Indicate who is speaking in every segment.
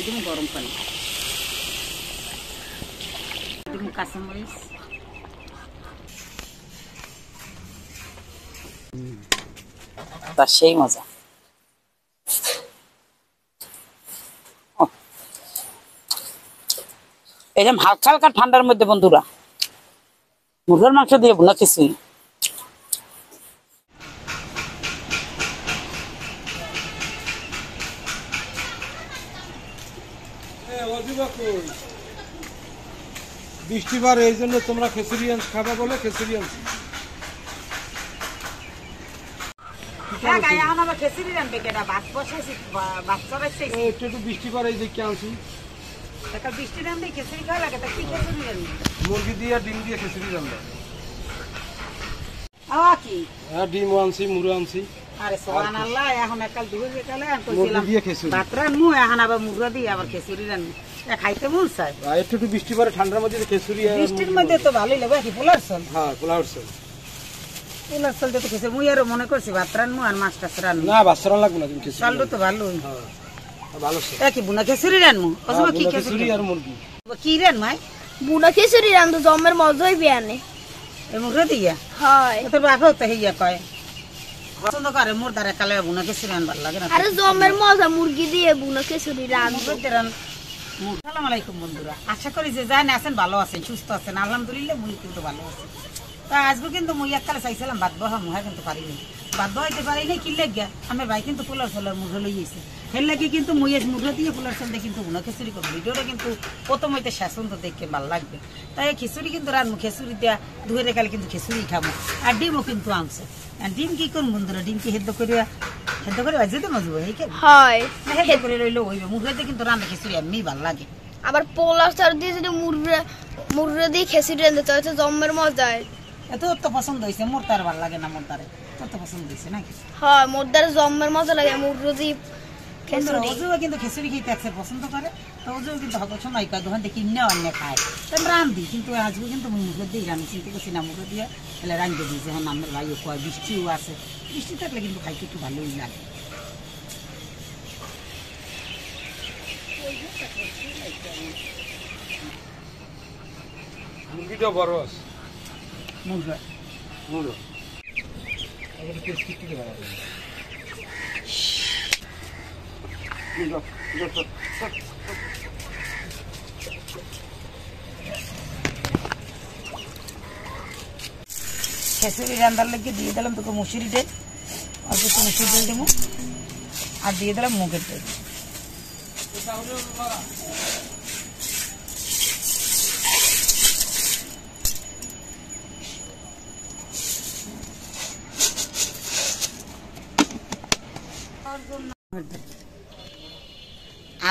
Speaker 1: দিন গরম পানি দিন কাঁচামরিচ তা সেই মজা এরকম হালকা হালকা ঠান্ডার মধ্যে বন্ধুরা মুরগির মাংস দিয়ে ভুনা খিচুড়ি
Speaker 2: বৃষ্টিবার এই জন্য তোমরা খিচুড়ি খাবা বলে খিচুড়ি আনছি একটু একটু বৃষ্টিবার এই দেখে আনছি মুরগি দিয়ে ডিম দিয়ে খিচুড়ি রান্না ডিমও আনছি মুড়ো আনছি
Speaker 1: আরে সুবহানাল্লাহ এখন একাল দুই কালে আর
Speaker 2: মুরগি দিয়ে খিচুড়ি
Speaker 1: ভাত রান্নু এখন আবার মুরগি দিয়ে আবার খিচুড়ি রান্নু খাইতে মন চায়
Speaker 2: একটু একটু বৃষ্টিবারে ঠান্ডার মধ্যে খিচুড়ি
Speaker 1: বৃষ্টির মধ্যে তো ভালোই লাগে কি পোলার চল
Speaker 2: হ্যাঁ পোলাও চল
Speaker 1: পোলার চল তো খেছে মুই আরো মনে করছি ভাত রান্নু আর মাছ টাছ রান্নু
Speaker 2: না বাসরা লাগবে না তুমি খিচুড়ি
Speaker 1: চালু তো ভালোই
Speaker 2: হ্যাঁ ভালো
Speaker 1: চল কি বুনা খিচুড়ি রান্নু অথবা কি
Speaker 2: খিচুড়ি আর মুরগি
Speaker 1: কি রান মাই
Speaker 3: বুনা খিচুড়ি রান্ধো জমের মজাই বিয়ানে
Speaker 1: এই মুরগি দিয়া
Speaker 3: হয়
Speaker 1: তোর বাপও তো হইয়া কয় পছন্দ করে মোর দ্বারা কালে বুনা খিচুড়ি রান ভালো লাগে না
Speaker 3: আরে জমের মজা মুরগি দিয়ে বুনা খিচুড়ি রান্ধো
Speaker 1: আসসালামু আলাইকুম বন্ধুরা আশা করি যে যান আছেন ভালো আছেন সুস্থ আছেন আলহামদুলিল্লাহ মুই কিন্তু ভালো আছি তা আজকে কিন্তু মুই এককালে চাইছিলাম ভাত বহা মুহা কিন্তু পারিনি ভাত বহাইতে পারিনি কি লেগে আমার ভাই কিন্তু পোলার চলার মুরগি লই গেছে এর লাগে কিন্তু মুই আজ মুরগি দিয়ে পোলার চল দিয়ে কিন্তু বুনা খিচুড়ি করবো ভিডিওটা কিন্তু প্রথম হইতে শেষ পর্যন্ত দেখতে ভালো লাগবে তাই খিচুড়ি কিন্তু রান্নু খিচুড়ি দেওয়া ধুয়ে রেখালে কিন্তু খিচুড়ি খাবো আর ডিমও কিন্তু আনছে ডিম কি করুন বন্ধুরা ডিমকে সেদ্ধ করে ভাজি তো মজবো
Speaker 3: হয়
Speaker 1: সেদ্ধ করে রইলেও হইবে মুরগিতে কিন্তু রান্না খিচুড়ি এমনি ভালো লাগে
Speaker 3: আবার পোলার চাল দিয়ে যদি মুরগি দিয়ে খিচুড়ি রান্ধে তাহলে তো জমের মজা
Speaker 1: এত তো পছন্দ হয়েছে মোর তার ভালো লাগে না মোর তারে তোর তো পছন্দ হয়েছে নাকি
Speaker 3: হয় মোর দ্বারা জমের মজা লাগে মুরগি দিয়ে খিচুড়ি
Speaker 1: ওজুও কিন্তু খিচুড়ি খেতে একসাথে পছন্দ করে তো ওজুও কিন্তু হয়তো সময় কয় দোকান থেকে কিনে অন্য খায় তাহলে রান্ধি কিন্তু আজকে কিন্তু মুরগি দিয়ে রান্ধি চিন্তা করছি না মুরগি দিয়ে তাহলে রান্ধতে দিয়েছে এখন আমার ভাইও কয় বৃষ্টিও আছে বৃষ্টি থাকলে কিন্তু খাইতে একটু ভালোই লাগে
Speaker 2: মুরগিটা বড় আছে
Speaker 1: মুরগি
Speaker 2: মুরগি এর পেস্ট কি দিবা
Speaker 1: খিচুড়ি রান্নার লাগে দিয়ে দিলাম তোকে মুসুরি ডাল আর কিছু মুসুরি ডাল দেবো আর দিয়ে দিলাম মুগের ডাল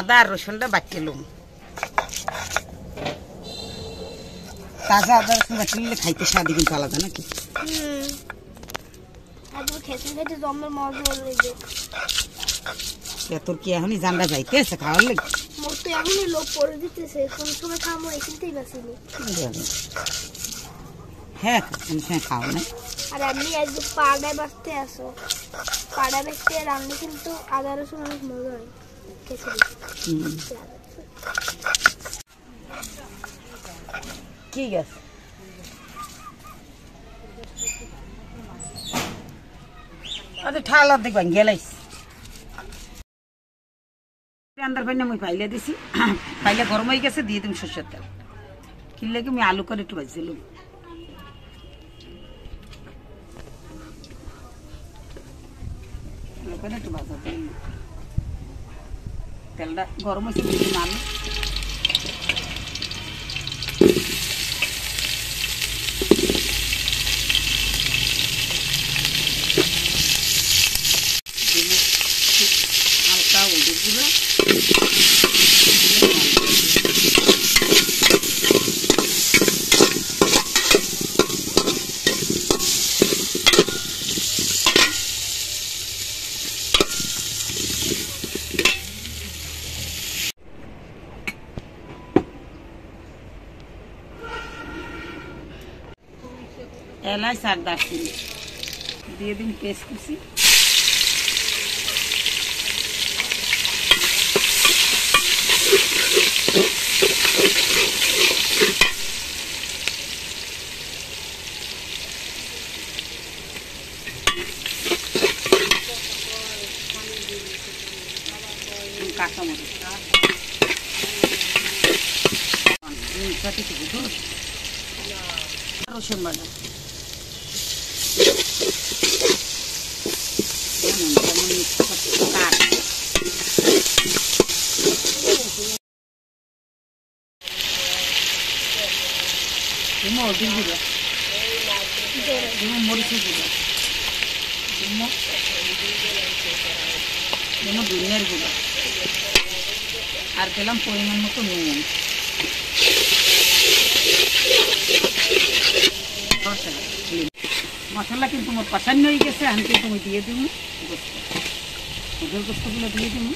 Speaker 1: আদা আর রসুনটা বাটিলাম তাজা আদা রসুন বাটিলে খাইতে স্বাদ কিন্তু আলাদা নাকি
Speaker 3: খিচুড়ি খেতে জমের মজা লাগে
Speaker 1: তোর কি এখনই জানলা যাইতে আছে খাওয়ার লাগে
Speaker 3: মোর তো এমনই লোক পরে দিতেছে কোন সময় খাবো এখানতেই বাঁচিনি
Speaker 1: হ্যাঁ কোন সময় খাও না
Speaker 3: আর এমনি আজ পাড়ায় বাঁচতে আসো পাড়ায় বাঁচতে রান্না কিন্তু আদা রসুন অনেক মজা হয়
Speaker 1: ঠিক আছে আচ্ছা ঠালা দেখবেন গেলাইস আন্দার পাইনা মুই পাইলে দিছি পাইলে গরম হয়ে গেছে দিয়ে তুমি সরষের তেল কিনলে কি আমি আলু করে একটু ভাজছিলাম একটু ভাজা তেলটা গরম হয়েছে দিদি আলু হালকা উঠে দিল এলাচ আর দারচিনি দিয়ে দিন পেস্ট করছি কাঁচামরিচ রসুন বাটা মরিচের গুঁড়ো মরিচের গুঁড়ো ধনিয়ার গুঁড়ো আর দিলাম পরিমাণ মতো নুন মশলা কিন্তু মোট পাশান্য হয়ে গেছে আমি কিন্তু আমি দিয়ে দিব গোস্তগুলো দিয়ে দিব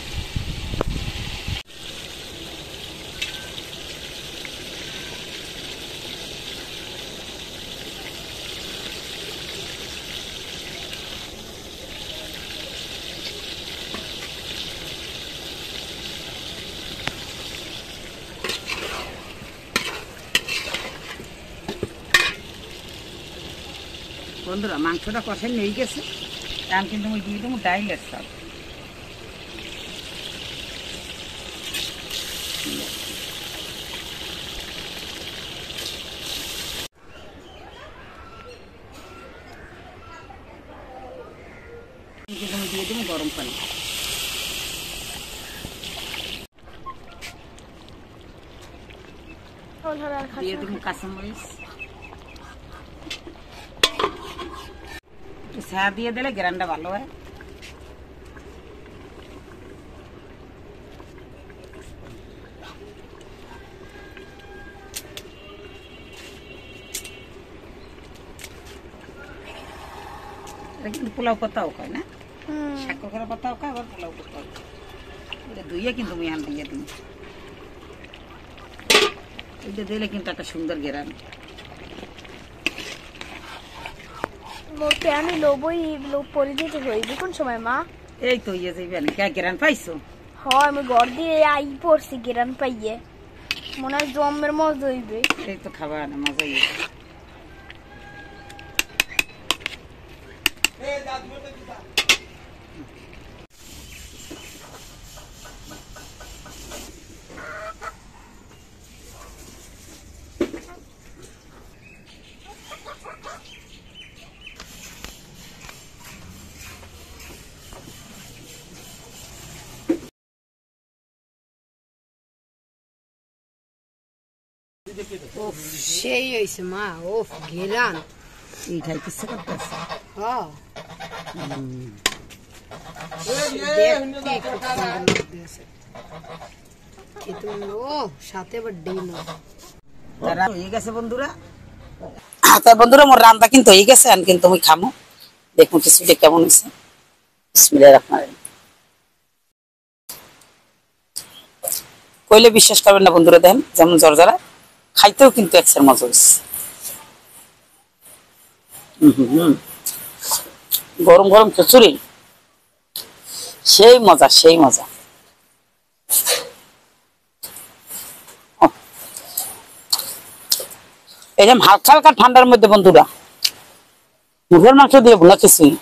Speaker 1: বন্ধুরা মাংসটা কষে নিয়ে গেছে আমি কিন্তু আমি দিয়ে দেবো ডাইলের চাল কিন্তু আমি দিয়ে দেবো গরম পানি দিয়ে দেবো কাঁচামরিচ ছায়া দিয়ে দিলে গ্রানটা ভালো হয় কিন্তু পোলাও পাতাও খায় না শাক করা পাতাও খায় আবার পোলাও পাতাও এটা ধুইয়ে কিন্তু আমি আন দিয়ে দিই এটা দিলে কিন্তু একটা সুন্দর গ্রান
Speaker 3: মোটে আমি লোবই লোব পরে দিতে হইবে কোন সময় মা
Speaker 1: এই তো ইয়ে যাইবেন কে গ্রান পাইছো
Speaker 3: হয় আমি ঘর দিয়ে আই পড়ছি গেরান পাইয়ে মনে হয় জমের মজা হইবে
Speaker 1: এই তো খাবার না মজা ইয়ে
Speaker 4: সেই হয়েছে মা ও ঘেরান
Speaker 1: এই খাইতেছে করতেছে
Speaker 4: ও সাথে আবার ডিম
Speaker 1: হয়ে গেছে বন্ধুরা বন্ধুরা মোর রান্না কিন্তু হয়ে গেছে আর কিন্তু আমি খামো দেখুন কিছুটা কেমন হয়েছে বিসমিল্লাহির রহমানির রহিম কইলে বিশ্বাস করবেন না বন্ধুরা দেখেন যেমন জর্জরা খাইতেও কিন্তু একসের মজা হয়েছে গরম গরম খিচুড়ি সেই মজা সেই মজা এরকম হালকা হালকা ঠান্ডার মধ্যে বন্ধুরা মুরগির মাংস দিয়ে ভুনা খিচুড়ি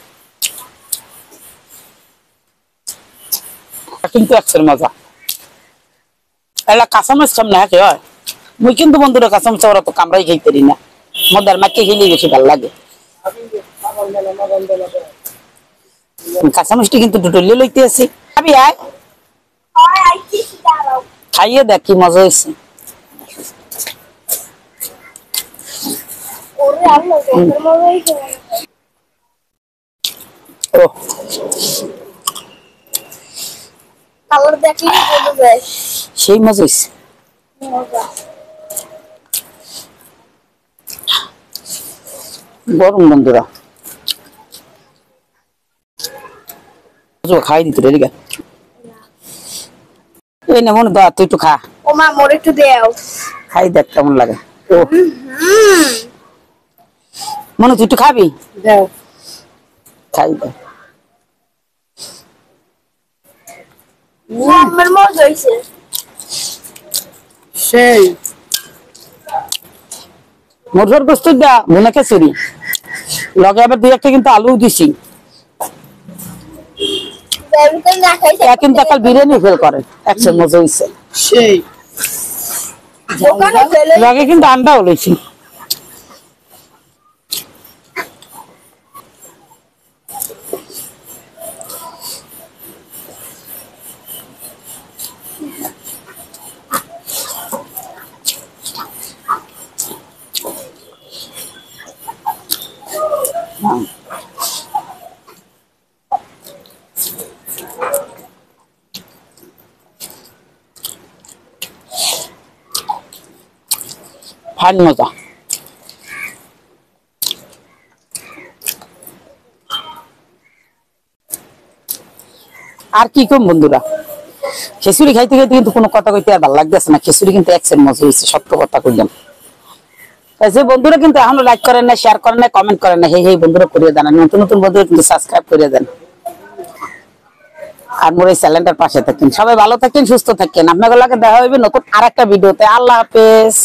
Speaker 1: কিন্তু একসের মজা এলা কাঁচামরিচ সামনে হাতে হয় মুই কিন্তু বন্ধুরা কাঁচামরিচ ওরা তো কামড়াই খাইতে পারি না মদার মাকে খেলে বেশি ভালো লাগে কাঁচামরিচটি কিন্তু দুটো লইতে আছি খাবি আয় খাইয়ে দেখ কি মজা হয়েছে সেই মজা হয়েছে গরম বন্ধুরা খাই দিতে রে এই না মনে দা তুই একটু খা
Speaker 3: ও মা মোরে একটু দেও
Speaker 1: খাই দেখ কেমন লাগে ও মনে তুই একটু খাবি
Speaker 4: দাও
Speaker 1: খাই দেখ
Speaker 3: জমের মজা হইছে
Speaker 4: সেই
Speaker 1: মুরগির গোস্ত দা ভুনা খিচুড়ি লগে আবার দুই একটা কিন্তু আলু দিছি কিন্তু কাল বিরিয়ানি ফেল করে একশো মজা হয়েছে
Speaker 2: সেই
Speaker 1: লগে কিন্তু আন্ডাও লইছি ফাইন মজা আর কি কম বন্ধুরা খিচুড়ি খাইতে খাইতে কিন্তু কোনো কথা কইতে আর ভালো লাগতেছে না খিচুড়ি কিন্তু একসের মজা হয়েছে সত্য কথা কইলাম যে বন্ধুরা কিন্তু এখনো লাইক করেন না শেয়ার করেন না কমেন্ট করেন না এই বন্ধুরা করিয়ে দেন নতুন নতুন বন্ধুরা কিন্তু সাবস্ক্রাইব করে দেন আর মোর এই চ্যানেলটার পাশে থাকেন সবাই ভালো থাকেন সুস্থ থাকেন আপনাদের লাগে দেখা হবে নতুন আরেকটা ভিডিওতে আল্লাহ হাফেজ